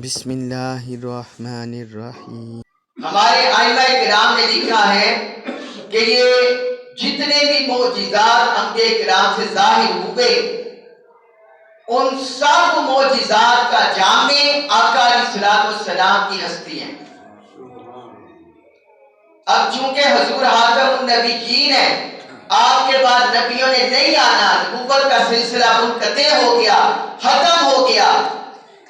بسم اللہ الرحمن الرحیم۔ ہمارے ائمہ کرام نے لکھا ہے کہ یہ جتنے بھی معجزات انبیاء کرام سے ظاہر ہوئے ان سب معجزات کا جامع آقا علیہ السلام کی ہستی ہے۔ اب چونکہ حضور خاتم النبیین ہیں، آپ کے بعد نبیوں نے نہیں آنا، نبوت کا سلسلہ منقطع ہو گیا، ختم ہو گیا۔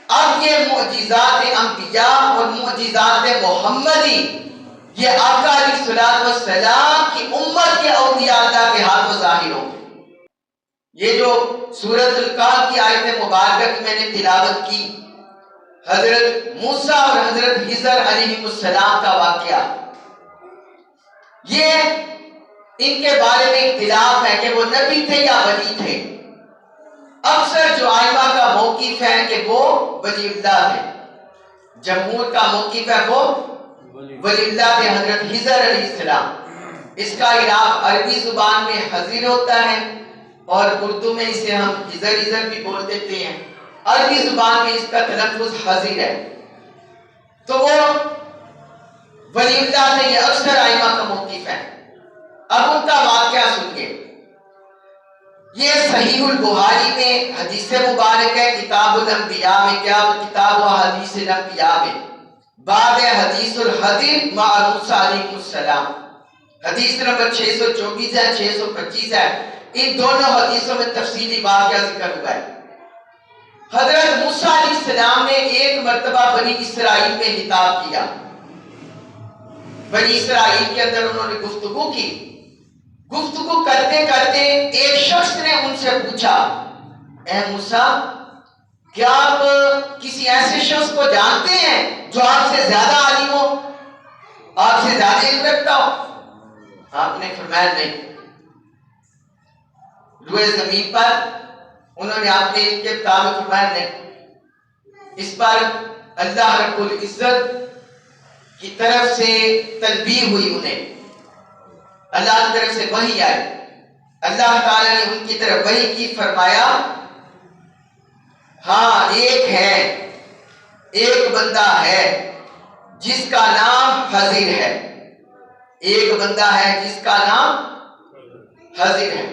اب یہ معجزات انبیاء اور معجزات محمدی یہ آقا علیہ السلام کی امت کے اولیاء اللہ کے ہاتھوں ظاہر ہوں گے۔ یہ جو سورۃ الکہف کی آیت مبارکہ کی میں نے تلاوت کی، حضرت موسیٰ اور حضرت خضر علیہ السلام کا واقعہ، یہ ان کے بارے میں اختلاف ہے کہ وہ نبی تھے یا ولی تھے۔ اکثر جو ائمہ کا موقف ہے کہ وہ ولی اللہ تھے، جمہور کا موقف ہے وہ ولی اللہ تھے، حضرت خضر علیہ السلام۔ اس کا اعراب عربی زبان میں خضر ہوتا ہے اور اردو میں اسے ہم خضر بھی بول دیتے ہیں، عربی زبان میں اس کا تلفظ خضر ہے۔ تو وہ ولی اللہ تھے، یہ اکثر ائمہ کا موقف ہے۔ اب ان کا واقعہ سنیے۔ یہ صحیح البخاری میں حدیث مبارک ہے، کتاب الانبیاء میں، کیا کتاب و حدیث الانبیاء میں، باب حدیث الخضر مع موسیٰ علیہ السلام، حدیث نمبر 624 ہے، 625 ہے۔ ان دونوں حدیثوں میں تفصیلی واقعہ ذکر ہوا ہے۔ حضرت موسیٰ علیہ السلام نے ایک مرتبہ بنی اسرائیل میں خطاب کیا، بنی اسرائیل کے اندر انہوں نے گفتگو کی۔ گفتگو کرتے کرتے ایک شخص نے ان سے پوچھا، اے موسیٰ، کیا آپ کسی ایسے شخص کو جانتے ہیں جو آپ سے زیادہ عالم ہو، آپ سے زیادہ علم رکھتا ہو؟ آپ نے فرمایا نہیں۔ روئے زمین پر انہوں نے آپ نے ان کے مطابق فرمایا نہیں۔ اس پر اللہ رب العزت کی طرف سے تنبیہ ہوئی، انہیں اللہ کی طرف سے وحی آئی، اللہ تعالیٰ نے ان کی طرف وحی کی، فرمایا ہاں ایک بندہ ہے جس کا نام خضر ہے، ایک بندہ ہے جس کا نام خضر ہے،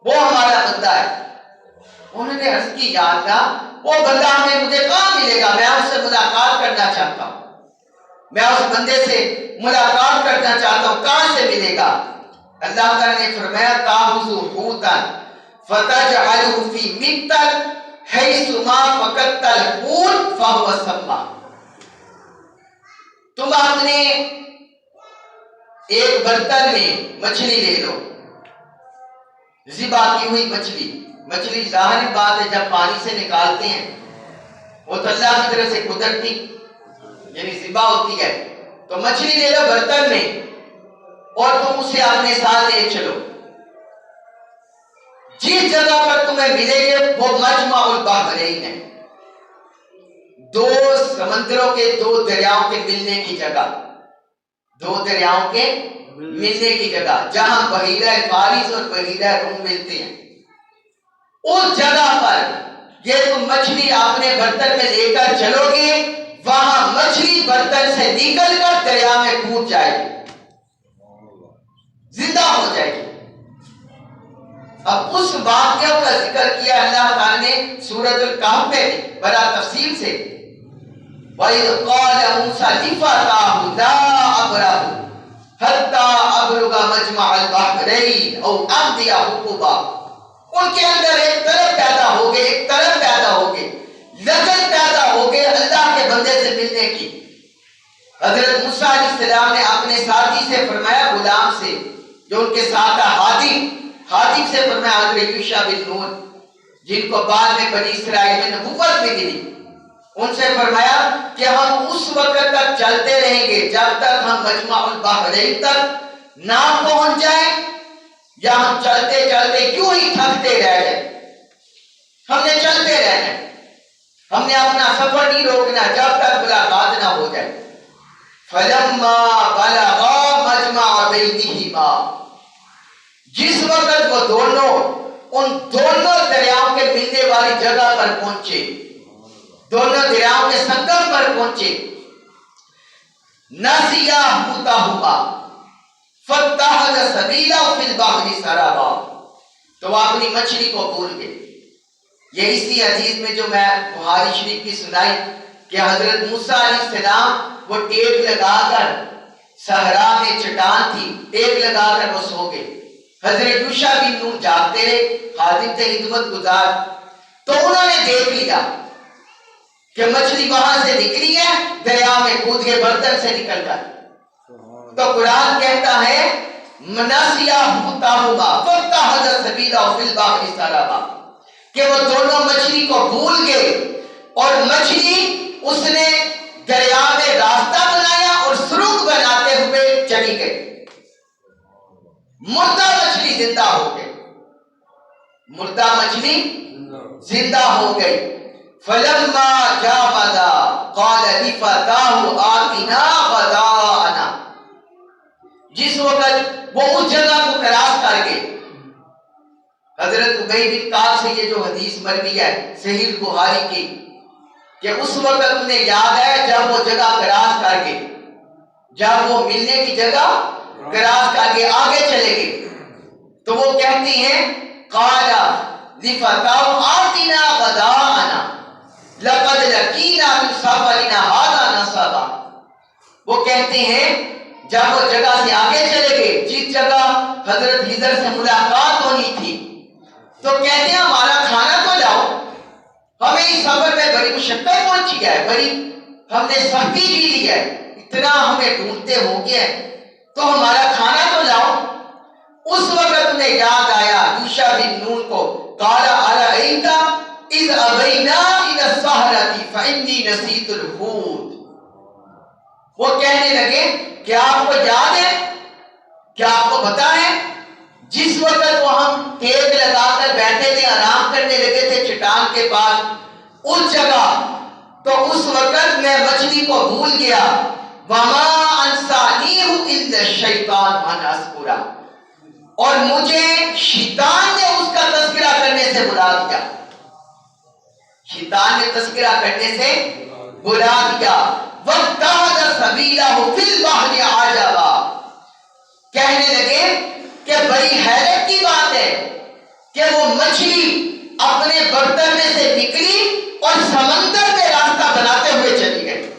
وہ ہمارا بندہ ہے۔ انہوں نے عرض کی، یا اللہ، وہ بندہ مجھے کہاں ملے گا؟ میں اس سے ملاقات کرنا چاہتا ہوں، میں اس بندے سے ملاقات کرنا چاہتا ہوں، کہاں سے ملے گا؟ اللہ تعالیٰ نے فرمایا، تَأْخُذُ حُوتًا فَتَجْعَلُهُ فِي مِنْتَكَ حَيْثُ مَا فَقَدتَ الْحُوتَ فَهُوَ سَمَّى۔ تم اپنے ایک برتن میں مچھلی لے لو، ذبح کی ہوئی مچھلی، مچھلی ظاہر بات ہے جب پانی سے نکالتے ہیں وہ تو اللہ کی طرف سے قدرتی یعنی ذبح ہوتی ہے، تو مچھلی لے لو برتن میں اور تم اسے اپنے ساتھ لے چلو۔ جس جگہ پر تمہیں ملے گے وہ مجمع البحرین ہے، دو سمندروں کے، دو دریاؤں کے ملنے کی جگہ، دو دریاؤں کے ملنے کی جگہ، جہاں بحیرہ فارس اور بحیرہ روم ملتے ہیں، اس جگہ پر یہ تم مچھلی اپنے برتن میں لے کر چلو گے، وہاں مچھلی برتن سے نکل کر دریا میں کود جائے گی، زندہ ہو جائے گی۔ اب اس واقعہ کا ذکر کیا اللہ تعالیٰ نے سورۃ الکہف میں بڑا تفصیل سے، وَإِذْ قَالَ مُوسَىٰ لِفَتَاهُ لَا أَبْرَحُ حَتَّىٰ أَبْلُغَ مَجْمَعَ الْبَحْرَيْنِ أَوْ أَمْضِيَ حُقُبًا۔ ان کے اندر ایک طلب پیدا ہو گئے، ایک طلب پیدا ہو گئے، لگن پیدا ہو گئے اللہ کے بندے سے ملنے کی۔ حضرت موسیٰ علیہ السلام نے اپنے ساتھی سے فرمایا، غلام سے جو ان کے ساتھ تھا، حاتم سے فرمایا، حضرت یوشع بن نون جن کو بعد میں بنی اسرائیل میں نبوت بھی ملی، ان سے فرمایا کہ ہم اس وقت تک چلتے رہیں گے جب تک ہم مجمع البحرین تک نہ پہنچ جائیں، یا ہم چلتے چلتے کیوں ہی تھکتے رہ جائیں، ہم نے چلتے رہنا ہے، ہم نے اپنا سفر نہیں روکنا جب تک ملاقات نہ ہو جائے۔ فَلَمَّا بَلَغَا مَجْمَعَ بَيْنِهِمَا، جس وقت وہ دونوں ان دونوں دریاؤں کے ملنے والی جگہ پر پہنچے، دونوں دریاؤں کے سنگم پر پہنچے. نسیا ہوتا ہوا فتح سبیلا فی البحر سرابا، تو وہ اپنی مچھلی کو بھول گئے. یہ اسی حدیث میں جو میں بخاری شریف کی سنائی کہ حضرت موسیٰ علیہ السلام وہ ٹیک لگا کر، صحرا میں چٹان تھی، ٹیک لگا کر وہ سو گئے. حضرت یوشع بن نون جاگتے رہے، خادم تھے خدمت گزار، تو انہوں نے دیکھ لیا کہ مچھلی وہاں سے نکلی ہے، دریا میں کود کے برتن سے نکل کر. تو قرآن کہتا ہے مناسیہ ہوتا فتح سبیلا فی البحر سرابا، کہ وہ دونوں مچھلی کو بھول گئے اور مچھلی اس نے دریا میں راستہ بنایا اور سرنگ بناتے ہوئے چلی گئی. مردہ مچھلی زندہ ہو گئی، مردہ مچھلی زندہ ہو گئی. فلما جاوزا قال لفتاه آتنا غداءنا، جس وقت وہ اس جگہ کو کراس کر گئے. حضرت ابی بن کعب سے یہ جو حدیث مروی ہے صحیح بخاری کی، کہ اس وقت انہیں یاد ہے جب وہ جگہ کراس کر گئے، جب وہ ملنے کی جگہ کراس کر کے آگے چلے گئے، تو وہ کہتی ہیں قال لفتاه آتنا غداءنا لقد لقینا من سفرنا هذا نصبا. وہ کہتے ہیں جب وہ جگہ سے آگے چلے گئے جس جگہ حضرت خضر سے ملاقات ہونی تھی، تو کہتے ہیں ہمارا کھانا تو لاؤ، ہمیں اس سفر میں بڑی مشقت پہنچی ہے، بڑی ہم نے سختی جی لی ہے، اتنا ہمیں ڈھونڈتے ہو گیا ہے، تو ہمارا کھانا تو لاؤ. اس وقت انہیں یاد آیا یوشع بن نون کو، قال ارأیت اذ ابینا الى الصحرۃ فانی نسیت الحوت. وہ کہنے لگے کہ آپ کو یاد ہے، کیا آپ کو پتا ہے جس وقت وہ ہم ٹیک لگا کر بیٹھے تھے، آرام کرنے لگے تھے چٹان کے پاس اس جگہ، تو اس وقت میں مچھلی کو بھول گیا. وما انسانیہ الا الشیطان ان اذکرہ، اور مجھے شیطان نے اس کا تذکرہ کرنے سے بلا دیا، شیطان نے تذکرہ کرنے سے بلا دیا. وَاتَّخَذَ سَبِيلَهُ فِي الْبَحْرِ عَجَبًا، کہنے لگے کہ بڑی حیرت کی بات ہے کہ وہ مچھلی اپنے برتن میں سے نکلی اور سمندر میں راستہ بناتے ہوئے چلی گئی،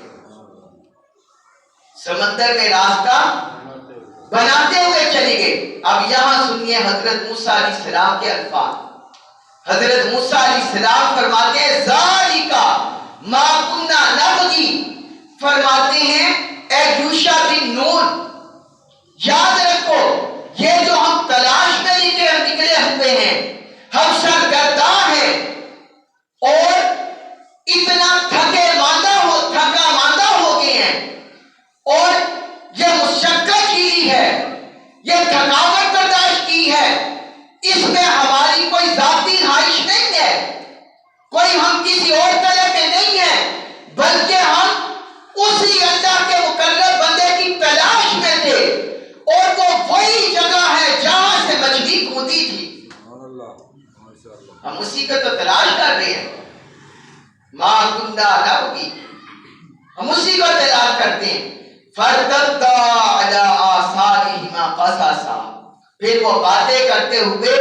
سمندر میں راستہ بناتے ہوئے چلی گئی. اب یہاں سنیے حضرت موسیٰ علیہ السلام کے الفاظ. حضرت موسیٰ علیہ السلام فرماتے ہیں ذَلِكَ مَا كُنَّا نَبْغِي، فرماتے ہیں اے یوشع بن نون یاد رکھو یہ جو ہم تلاش میں نکلے ہوئے ہیں، ہم سرگرداں ہیں اور اتنا تھکا ماندہ ہو گئے ہیں، اور یہ مشقت کی ہے، یہ تھکاوٹ برداشت کی ہے، اس میں ہماری کوئی ذاتی خواہش نہیں ہے، کوئی ہم کسی اور طلب میں نہیں ہے، بلکہ ہم اسی اللہ کے مقرب بندے کی تلاش میں تھے، اور وہ وہی جگہ ہے جہاں سے مچھلی کودی تھی. ہم اسی کا تو تلاش کر رہے ہیں. ما کننا نبغی، ہم اسی کو تلاش کرتے ہیں. فَارْتَدَّا عَلَىٰ آثَارِهِمَا قَصَصًا، پھر وہ باتیں کرتے ہوئے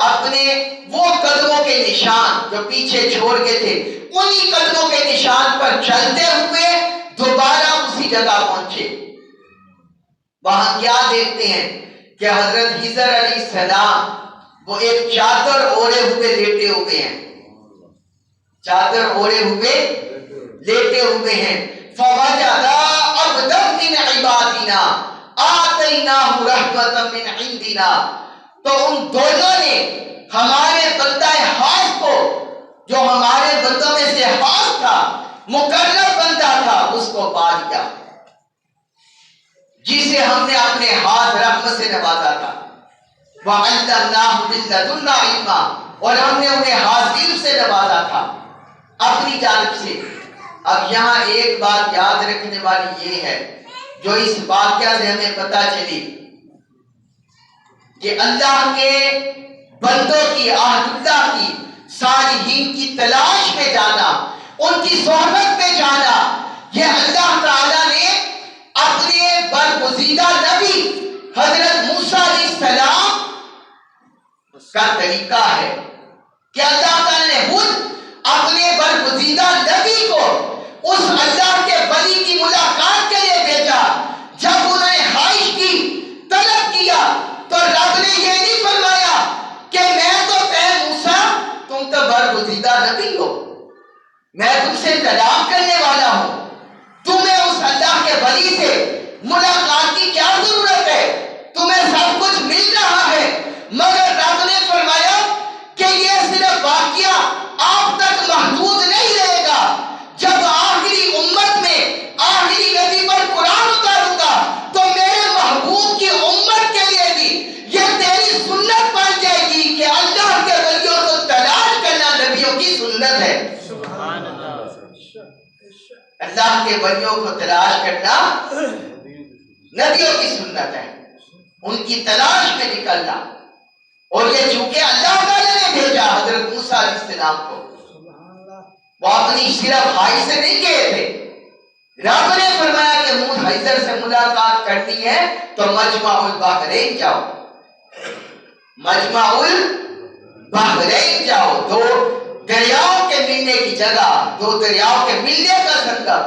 اپنے وہ قدموں کے نشان جو پیچھے چھوڑ کے تھے انہی قدموں کے نشان پر چلتے ہوئے دوبارہ اسی جگہ پہنچے. وہاں کیا دیکھتے ہیں کہ حضرت خضر علیہ السلام وہ ایک چادر اوڑھے ہوئے لیٹے ہوئے ہیں، چادر اوڑھے ہوئے لیٹے ہوئے ہیں. فَوَجَدَا عَبْدًا مِّنْ عِبَادِنَا آتَيْنَاهُ رَحْمَةً مِّنْ عِنْدِنَا، تو ان دونوں نے ہمارے بندہ خاص کو، جو ہمارے بندوں میں سے خاص تھا، مقرب بندہ تھا، اس کو پا لیا جسے ہم نے اپنے ہاتھ رحمت سے نوازا تھا. وَعَلَّمْنَاهُ مِن لَّدُنَّا عِلْمًا، اور ہم نے انہیں حاصل سے نوازا تھا اپنی جانب سے. اب یہاں ایک بات یاد رکھنے والی یہ ہے جو اس واقعہ سے ہمیں پتہ چلی کہ اللہ کے بندوں کی، اہل اللہ کی، صالحین کی تلاش میں جانا، ان کی صحبت میں جانا، یہ اللہ تعالیٰ نے اپنے برگزیدہ نبی حضرت موسیٰ علیہ السلام کا طریقہ ہے کہ اللہ تعالیٰ نے خود اپنے برگزیدہ نبی کو اس اللہ کے ولی کی ملاقات کے لیے بھیجا۔ جب انہوں نے خواہش کی، طلب کیا، تو رب نے یہ نہیں فرمایا کہ میں تو اے موسیٰ تم تو برگزیدہ نبی ہو، میں تم سے کلام کرنے والا ہوں، تمہیں اس اللہ کے ولی سے ملاقات کی کیا ضرورت ہے؟ تمہیں سب کچھ مل رہا ہے۔ مگر رب نے فرمایا کہ یہ صرف واقعہ آپ تک محدود نہیں رہے گا، جب آخری امت میں آخری نبی پر قرآن اتاروں گا تو میرے محبوب کی امت کے لیے بھی یہ تیری سنت بن جائے گی کہ اللہ کے ولیوں کو تلاش کرنا نبیوں کی سنت ہے۔ اللہ کے ولیوں کو تلاش کرنا نبیوں کی سنت ہے، ان کی تلاش میں نکلنا۔ اور یہ چونکہ اللہ تعالیٰ نے بھیجا حضرت موسیٰ علیہ السلام کو، وہ اپنی صرف خواہش سے نہیں کہے تھے۔ رب نے فرمایا کہ حضر سے ملاقات کرنی ہے تو مجمع البحرین جاؤ، مجمع البحرین جاؤ، دو دریاؤں کے ملنے کی جگہ، دو دریاؤں کے ملنے کا سنگم۔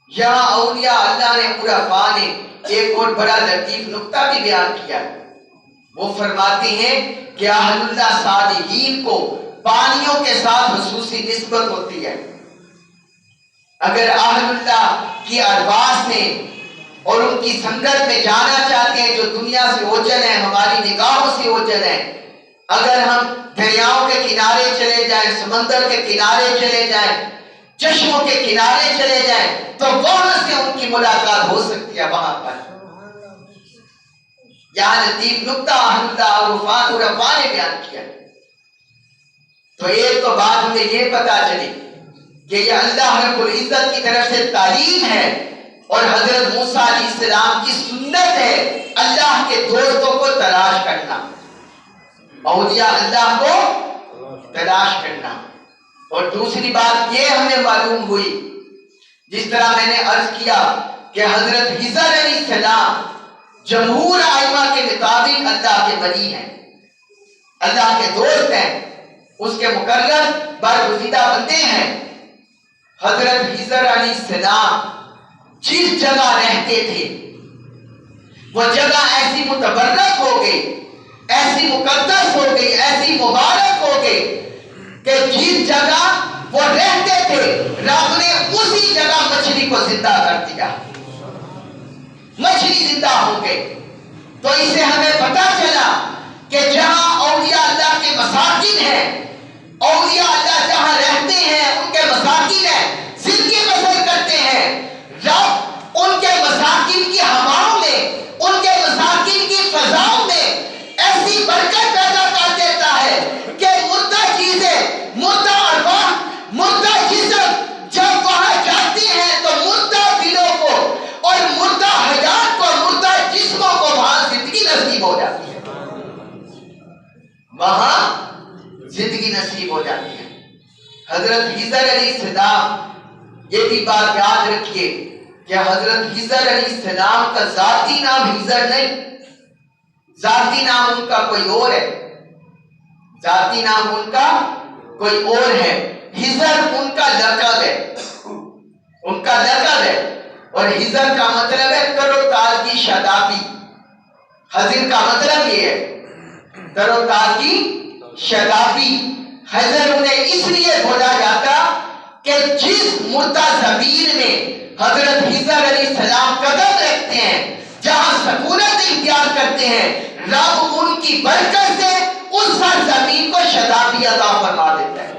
یہاں اولیاء اللہ نے عرفاء نے ایک اور بڑا لطیف نکتہ بھی بیان کیا ہے۔ وہ فرماتے ہیں کہ اہل اللہ صالحین کو پانیوں کے ساتھ خصوصی نسبت ہوتی ہے۔ اگر اہل اللہ کی ارواح سے اور ان کی سنگت میں جانا چاہتے ہیں جو دنیا سے اوجھل ہیں، ہماری نگاہوں سے اوجھل ہیں، اگر ہم دریاؤں کے کنارے چلے جائیں، سمندر کے کنارے چلے جائیں، چشموں کے کنارے چلے جائیں تو وہاں سے ان کی ملاقات ہو سکتی ہے۔ وہاں پر یہاں لطیف نکتہ احمد عرفاء نے بیان کیا۔ تو ایک تو بات ہمیں یہ پتا چلی کہ یہ اللہ رب العزت کی طرف سے تعلیم ہے اور حضرت موسیٰ علیہ السلام کی سنت ہے اللہ کے دوستوں کو تلاش کرنا، اولیاء اللہ کو تلاش کرنا۔ اور دوسری بات یہ ہمیں معلوم ہوئی، جس طرح میں نے عرض کیا کہ حضرت خضر علیہ السلام جمہور ائمہ کے مطابق اللہ کے ولی ہیں، اللہ کے دوست ہیں، اس کے مقرر برگزیدہ بندے ہیں۔ حضرت خضر علیہ السلام جس جگہ رہتے تھے وہ جگہ ایسی متبرک ہو گئی، ایسی مقدس ہو گئی، ایسی مبارک ہو گئی کہ جس جگہ وہ رہتے تھے رب نے اسی جگہ مچھلی کو زندہ کر دیا، مچھلی زندہ ہو گئی۔ تو اس سے ہمیں پتا چلا کہ جہاں اولیاء اللہ کے مساکن ہیں، اولیاء اللہ جہاں رہتے ہیں ان کے مساکن ہیں، زندگی بسر کرتے ہیں، رب ان کے مساکن کی ہواؤں میں، ان کے مساکن کی فضاؤں میں ایسی برکت پیدا کر دیتا ہے کہ مردہ چیزیں، مردہ ارواح، مردہ جسم جب وہاں جاتے ہیں تو مردہ دلوں کو اور مردہ حیات کو، مردہ جسموں کو وہاں زندگی نصیب ہو جاتی ہے، وہاں زندگی نصیب ہو جاتی ہے۔ حضرت خضر علیہ السلام، یہ بھی بات یاد رکھیے کہ حضرت خضر علیہ السلام کا ذاتی نام خضر نہیں، ذاتی نام ان کا کوئی اور ہے، ذاتی نام ان کا کوئی اور ہے۔ خضر ان کا لقب ہے، ان کا لقب ہے، اور خضر کا مطلب ہے تر و تازگی شادابی۔ خضر کا مطلب یہ ہے تر و تازگی شادابی۔ خضر انہیں اس لیے بولا جاتا کہ جس مردہ زمین میں حضرت خضر علیہ السلام قدم رکھتے ہیں، جہاں سکونت اختیار کرتے ہیں، رب ان کی برکت سے اس سرزمین کو شادابی عطا فرما دیتا ہے،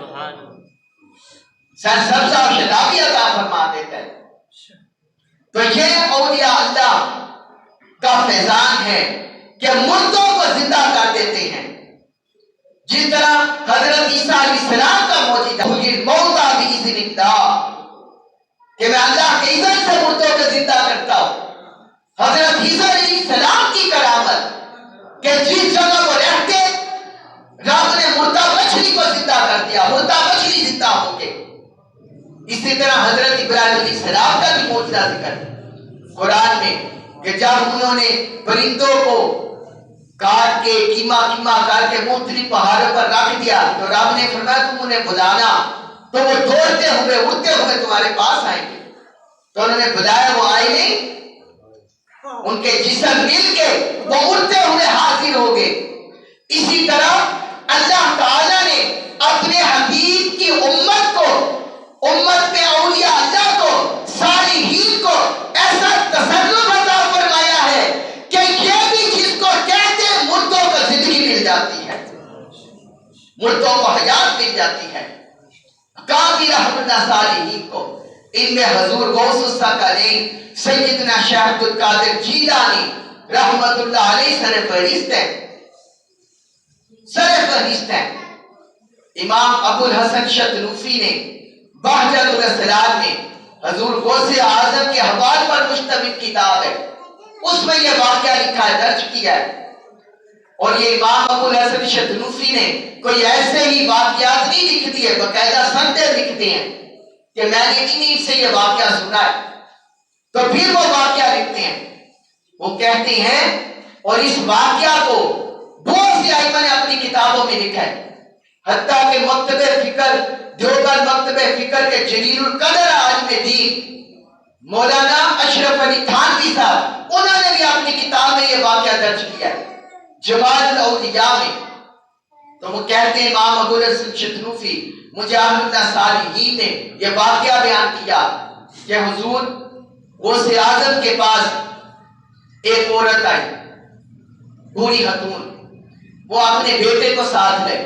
سرسبزہ اور شادابی عطا فرما دیتا ہے۔ تو یہ اولیاء اللہ کا فیضان ہے کہ مردوں کو زندہ کر دیتے ہیں، جس طرح حضرت عیسیٰ علیہ السلام کا معجزہ موتا بِإِذْنِ اللَّهِ کہ میں اللہ کے اذن سے مردوں کو زندہ کرتا ہوں۔ حضرت خضر علیہ السلام کی کرامت کہ جس جگہ وہ رہتے رب نے مردہ مچھلی کو زندہ کر دیا، مردہ مچھلی زندہ ہو گئی۔ اسی طرح حضرت ابراہیم علیہ السلام کا بھی معجزہ ذکر ہے قرآن میں کہ جب انہوں نے پرندوں کو کاٹ کے کیما کر کے مختلف پہاڑوں پر رکھ دیا تو رب نے فرمایا تم انہیں بلانا تو وہ دوڑتے ہوئے اڑتے ہوئے تمہارے پاس آئیں گے. تو انہوں نے بلایا، وہ آئے نہیں، ان کے جسم مل کے وہ اڑتے ہوئے حاضر ہو گئے. اسی طرح اللہ تعالیٰ نے اپنے حبیب کی امت کو، امت میں اولیاء اللہ کو، صالحین کو ایسا تصرف عطا فرمایا ہے کہ یہ بھی جس کو کہتے ہیں مردوں کو زندگی مل جاتی ہے، مردوں کو حیات مل جاتی ہے. کافی رحمت صالحین کو، ان میں حضور غوث الثقلین سیدنا شیخ عبد القادر جیلانی رحمت اللہ علیہ سر فہرست ہیں، سر فہرست ہیں. امام ابو الحسن شتنوفی نے بہجت الاسرار میں حضور غوث اعظم کے حوال پر مشتمل کتاب ہے، اس میں یہ واقعہ لکھا ہے، درج کیا ہے. اور یہ امام ابو الحسن شتنوفی نے کوئی ایسے ہی واقعات نہیں لکھ دیے، باقاعدہ سندیں لکھتے ہیں کہ میں نے انہی سے یہ واقعہ سنا ہے. تو پھر وہ واقعہ لکھتے ہیں، وہ کہتے ہیں اور اس واقعہ کو بہت سی ائمہ نے اپنی کتابوں میں لکھا ہے، حتیٰ کہ مکتب فکر دیوبند مکتب فکر کے جلیل القدر عالم دین مولانا اشرف علی تھانوی صاحب، انہوں نے بھی اپنی کتاب میں یہ واقعہ درج کیا ہے جمال الاولیاء میں. تو وہ کہتے ہیں امام ابو الحسن شتنوفی مجھے اللہ صالحین نے یہ واقعہ بیان کیا کہ حضور غوث اعظم کے پاس ایک عورت آئی، بوڑھی خاتون، وہ اپنے بیٹے کو ساتھ لے،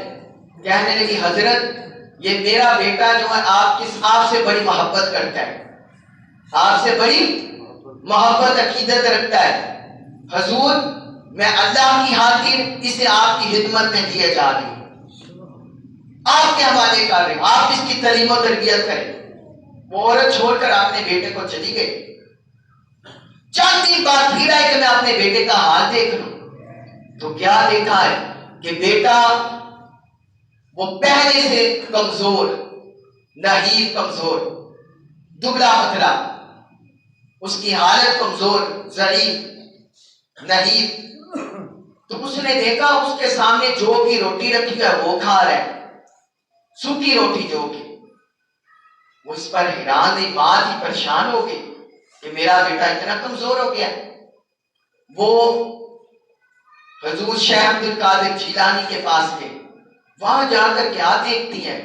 کہنے لگی حضرت یہ میرا بیٹا جو ہے آپ سے بڑی محبت کرتا ہے، آپ سے بڑی محبت عقیدت رکھتا ہے، حضور میں اللہ کی خاطر اسے آپ کی خدمت میں دیے جا رہی ہوں، آپ کے حوالے کر رہے ہوں، آپ اس کی تعلیم و تربیت کریں. وہ عورت چھوڑ کر اپنے بیٹے کو چلی گئی. چند دن بعد پھر آئے کہ میں اپنے بیٹے کا حال دیکھ لوں. تو کیا دیکھا ہے کہ بیٹا وہ پہلے سے کمزور، نحیف کمزور، دبلا پتلا، اس کی حالت کمزور، ضعیف، نحیف. تو اس نے دیکھا اس کے سامنے جو بھی روٹی رکھی ہے وہ کھا رہا ہے، سوکھی روٹی جو کی. وہ اس پر حیران ہوئی، ماں ہی پریشان ہو گئی کہ میرا بیٹا اتنا کمزور ہو گیا. وہ حضور شیخ عبد القادر جیلانی کے پاس گئے، وہاں جا کر کیا دیکھتی ہے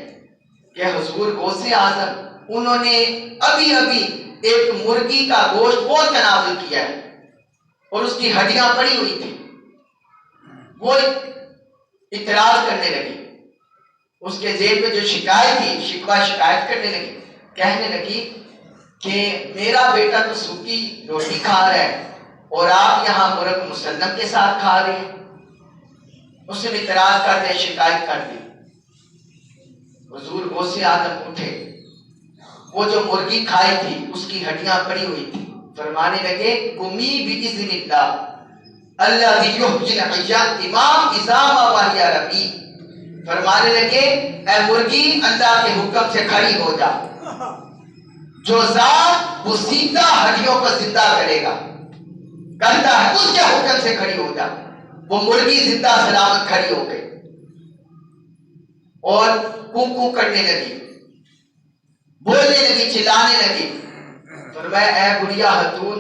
کہ حضور غوث اعظم انہوں نے ابھی ایک مرغی کا گوشت بہت تناول کیا ہے اور اس کی ہڈیاں پڑی ہوئی تھی. وہ اعتراض کرنے لگی، اس کے ذہن میں جو شکایت تھی شکایت کرنے لگی، کہنے لگی کہ میرا بیٹا تو سوکھی روٹی کھا رہا ہے اور آپ یہاں مرغ مسلم کے ساتھ کھا رہے ہیں. اس نے اعتراض کر دیا، شکایت کر دی. حضور غوث اعظم اٹھے، وہ جو مرغی کھائی تھی اس کی ہڈیاں پڑی ہوئی تھی، فرمانے لگے قمی باذن اللہ الذی یحیی الحیات امام اذا ما وحی ربی. فرمانے لگے اے مرغی اللہ کے حکم سے کھڑی ہو جا، جو ذات وہ زندہ ہڈیوں کو زندہ کرے گا کرتا ہے اس کے حکم سے کھڑی ہو جا. وہ مرغی زندہ سلامت کھڑی ہو گئی اور کو کرنے لگی، بولنے لگی، چلانے لگی. فرمایا اے بڑھیا خاتون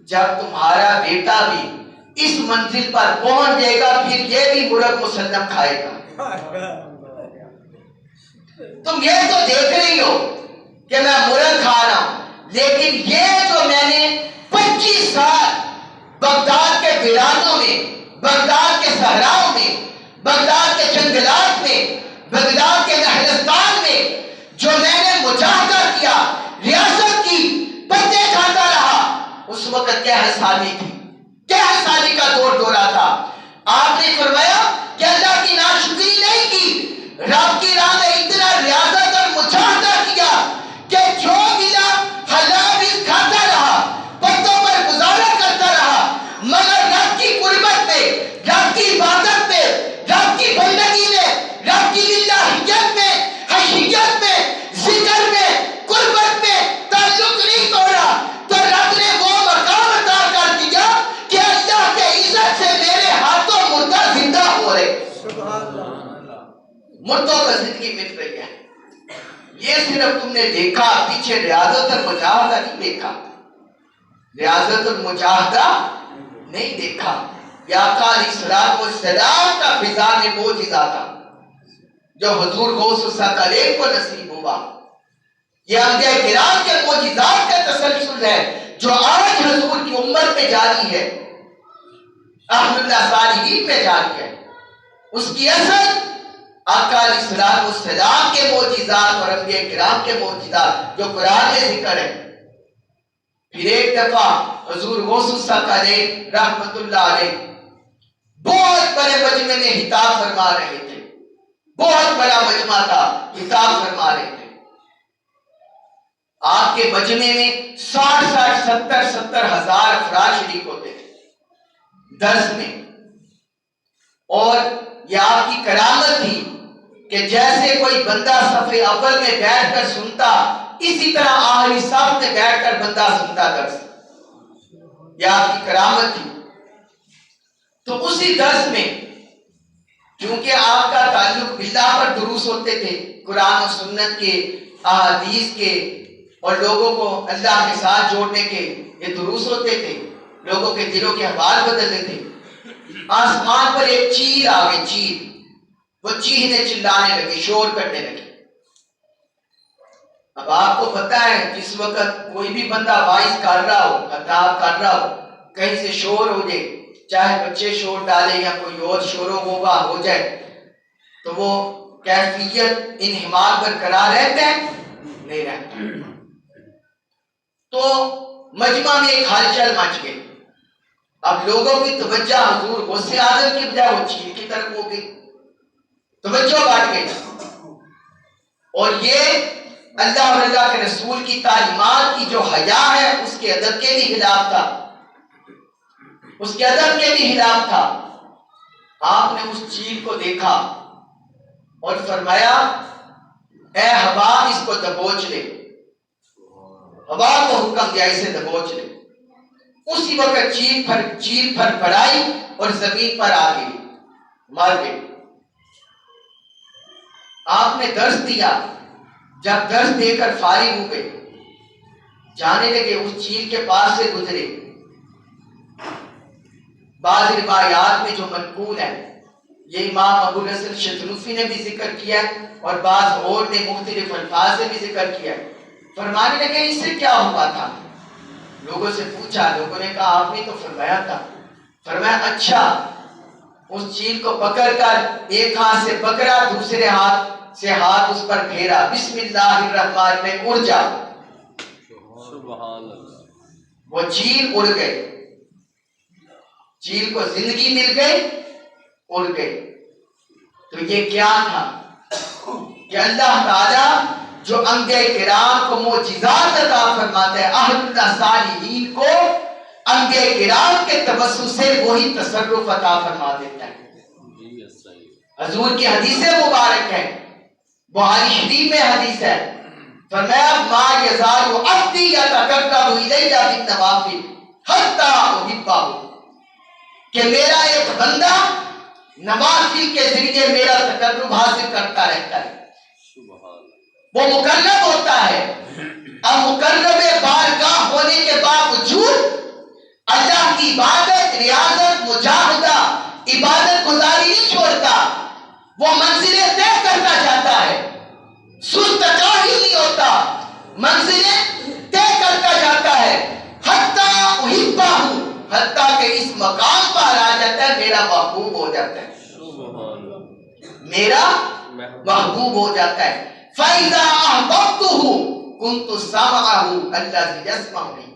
جب تمہارا بیٹا بھی اس منزل پر پہنچ جائے گا پھر یہ بھی مرغ مسلم کھائے گا. تم یہ تو دیکھ رہی ہو کہ میں مرغ کھا رہا ہوں، لیکن یہ جو میں نے 25 سال بغداد کے ویرانوں میں، بغداد کے صحراؤں میں، بغداد کے جنگلات میں، بغداد کے نہرستان میں جو میں نے مجاہدہ کیا، ریاست کی پتے کھاتا رہا، اس وقت کیا سالی تھی، کیا سالی کا دور دورہ تھا. آپ نے فرمایا کہ اللہ کی ناشکری نہیں کی، رب کی راہ میں اتنا ریاضت اور مجاہدہ کیا کہ جو ملا حلال کھاتا رہا، پتوں پر گزارا کرتا رہا، مگر رب کی قربت میں، رب کی عبادت میں، رب کی بندگی میں، رب کی للہیت میں، حیثیت میں، ذکر میں، قربت مردوں کا زندگی مل رہی ہے. یہ صرف تم نے دیکھا, پیچھے ریاضت المجاہدہ نہیں دیکھا, ریاضت المجاہدہ نہیں دیکھا. یا آقا علیہ السلام کا فضان معجزہ تھا جو حضور غوث الثقلین کو نصیب ہوا. یہ انبیاء کرام کے معجزات کا تسلسل ہے جو آج حضور کی امت میں جاری ہے, اہل اللہ صالحین میں جاری ہے. اس کی اثر آقا علیہ السلام کے معجزات اور انبیاء کرام کے معجزات جو قرآن میں ذکر ہے. پھر ایک دفعہ حضور غوث الثقلین رحمت اللہ علیہ بہت بڑے مجمع میں خطاب فرما رہے تھے. بہت بڑا مجمع تھا, خطاب فرما رہے تھے. آپ کے مجمع میں 60-70 ہزار افراد شریک ہوتے تھے درس میں. اور یہ آپ کی کرامت تھی کہ جیسے کوئی بندہ صف اول میں بیٹھ کر سنتا, اسی طرح آخری صف میں بیٹھ کر بندہ سنتا درس. یہ آپ کی کرامت تھی. تو اسی درس میں کیونکہ آپ کا تعلق باللہ پر دروس ہوتے تھے, قرآن و سنت کے, احادیث کے, اور لوگوں کو اللہ کے ساتھ جوڑنے کے یہ دروس ہوتے تھے, لوگوں کے دلوں کے احوال بدلتے تھے. آسمان پر ایک چیل آ گئی, چیل. وہ چیخنے چلانے لگے, شور کرنے لگے. اب آپ کو پتا ہے جس وقت کوئی بھی بندہ وائز کر رہا ہو, خطاب کر رہا ہو, کہیں سے شور ہو جائے, چاہے بچے شور ڈالے یا کوئی اور شور و غوغا ہو جائے, تو وہ کیفیت انہمال برقرار رہتے ہیں, نہیں رہتے. تو مجمع میں ایک ہلچل مچ گئی. اب لوگوں کی توجہ حضور غوث اعظم کی بجائے وہ چیل کی طرف ہو گئی, توجہ بڑھ گئی. اور یہ اللہ اور اللہ کے رسول کی تعلیمات کی جو حیا ہے اس کے ادب کے بھی خلاف تھا, اس کے ادب کے بھی خلاف تھا. آپ نے اس چیل کو دیکھا اور فرمایا اے ہوا اس کو دبوچ لے. ہوا کو حکم دیا اسے دبوچ لے. اسی وقت چیل پھر پڑائی اور زمین پر آ گئی, مر گئی. آپ نے درس دیا, جب درس دے کر فارغ ہو گئے, جانے لگے, اس چیل کے پاس سے گزرے. بعض روایات میں جو منقول ہے, یہ امام ابو الحسن شتروفی نے بھی ذکر کیا ہے اور بعض اور نے مختلف الفاظ سے بھی ذکر کیا ہے. فرمانے لگے اس سے کیا ہوا تھا؟ لوگوں سے پوچھا, لوگوں نے کہا آپ نے تو فرمایا تھا. فرمایا اچھا. اس چیل کو پکڑ کر ایک ہاتھ سے پکڑا, دوسرے ہاتھ سے ہاتھ اس پر پھیرا, بسم اللہ الرحمن میں اڑ جا. سبحان اللہ. وہ چیل اڑ گئی, چیل کو زندگی مل گئی, اڑ گئی. تو یہ کیا تھا کہ اللہ تعالی جو انبیاء کرام کو معجزات عطا فرماتا ہے, اہل اللہ صالحین کو انبیاء کرام کے توسط سے وہی تصرف عطا فرما دیتا ہے. حضور کی حدیث مبارک ہے, بخاری شریف میں حدیث ہے, فرمایا ما یزال عبدی یتقرب الی بالنوافل حتی احبہ, کہ میرا ایک بندہ نوافل کے ذریعے میرا تقرب حاصل کرتا رہتا ہے, وہ مقرب ہوتا ہے. اب مقرب بارگاہ ہونے کے باوجود اللہ کی عبادت, ریاضت, مجاہدہ, عبادت گزاری نہیں چھوڑتا. وہ منزلیں طے کرتا جاتا ہے, سست کاہل نہیں ہوتا, منزلیں طے کرتا جاتا ہے. حتیٰ احبہ, حتیٰ کہ اس مقام پر آ جاتا ہے میرا محبوب ہو جاتا ہے, میرا محبوب ہو جاتا ہے. فَإِذَا أَحْبَبْتُهُ كُنْتُ سَمْعَهُ الَّذِي يَسْمَعُ بِهِ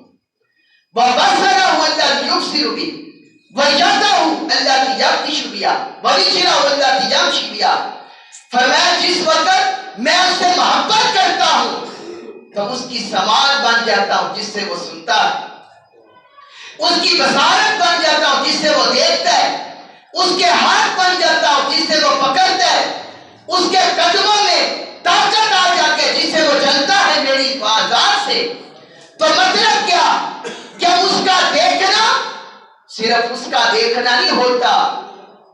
وَبَصَرَهُ الَّذِي يُبْصِرُ بِهِ وَيَدَهُ الَّتِي يَبْطِشُ بِهَا وَرِجْلَهُ الَّتِي يَمْشِي بِهَا. فرمایا جس وقت میں اس سے محبت کرتا ہوں تو اس کی سماعت بن جاتا ہوں جس سے وہ سنتا ہے, اس کی بصارت بن جاتا ہوں جس سے وہ دیکھتا ہے, اس کے ہاتھ بن جاتا ہوں جس سے وہ پکڑتا ہے, اس کے قدموں میں طاقت آ جاتی ہے جس سے وہ چلتا ہے میری آواز سے. تو مطلب کیا کہ اس کا دیکھنا صرف اس کا دیکھنا نہیں ہوتا,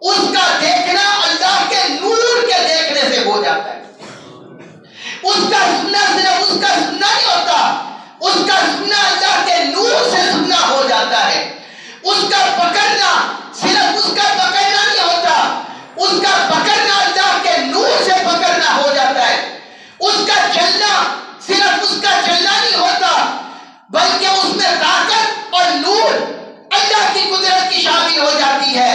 اس کا دیکھنا اللہ کے نور کے دیکھنے سے ہو جاتا ہے. اس کا سننا صرف اس کا سننا نہیں ہوتا, اس کا سننا اللہ کے نور سے سننا ہو جاتا ہے. اس کا پکڑنا صرف اس کا پکڑنا نہیں ہوتا, اس کا پکڑنا اللہ کے نور سے پکڑنا ہو جاتا ہے. اس کا چلنا صرف اس کا چلنا نہیں ہوتا, بلکہ اس میں طاقت اور نور اللہ کی قدرت کی شامل ہو جاتی ہے.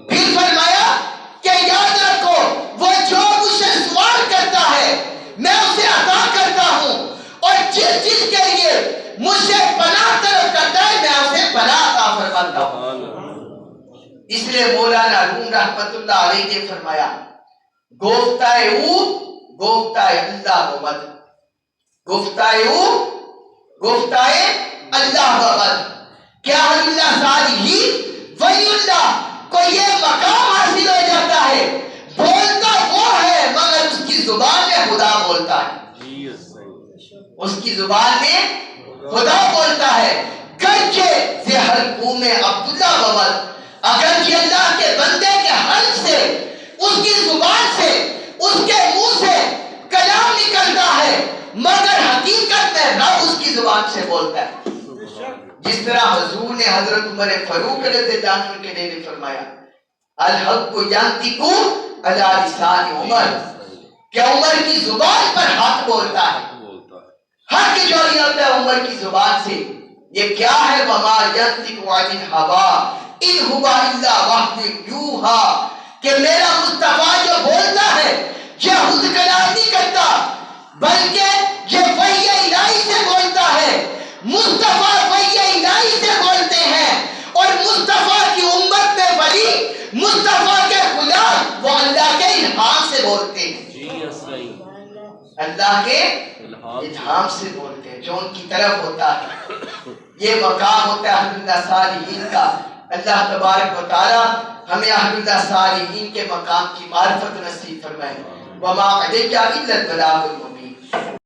پھر فرمایا کہ یاد رکھو وہ جو مجھ سے سوال کرتا ہے میں اسے عطا کرتا ہوں, اور جس چیز کے لیے مجھ سے پناہ طلب کرتا ہے میں اسے پناہ عطا فرماتا ہوں. اس لیے مولانا روم رحمت اللہ علیہ نے فرمایا گفتہ او گفتہ اللہ ومد, گفتہ او گفتہ اللہ ومد. کیا اللہ صالحین ولی اللہ کو یہ مقام حاصل ہو جاتا ہے, بولتا وہ ہے مگر اس کی زبان میں خدا بولتا ہے, اس کی زبان میں خدا بولتا ہے. گرچہ زہر قوم عبداللہ ومد, اگرچہ اللہ کے بندے کے حلق سے اس کی زبان سے اس کے منہ سے کلام نکلتا ہے, مگر حقیقت میں رب اس کی زبان سے بولتا ہے. جس طرح حضور نے حضرت عمر فاروق رضی اللہ عنہ کے لیے فرمایا الحق ینطق علی لسان عمر, کہ عمر کی زبان پر حق بولتا ہے. حق جو نہیں ہوتا ہے عمر کی زبان سے. یہ کیا ہے وما ینطق عن الہوی ان هو الا وحی یوحی, کہ میرا مصطفیٰ جو بولتا ہے یہ خود کلام نہیں کرتا بلکہ یہ وحی الہی سے بولتا ہے. مصطفیٰ وحی الہی سے بولتے ہیں, اور مصطفیٰ کی امت میں ولی مصطفیٰ کے غلام وہ اللہ کے الہام سے بولتے ہیں, اللہ کے الہام سے بولتے ہیں جو ان کی طرف ہوتا ہے. یہ مقام ہوتا ہے اہل اللہ صالحین کا. اللہ تبارک و تعالی ہمیں اہل اللہ صالحین کے مقام کی معرفت نصیب فرمائے. وما علیک الا البلاغ المبین.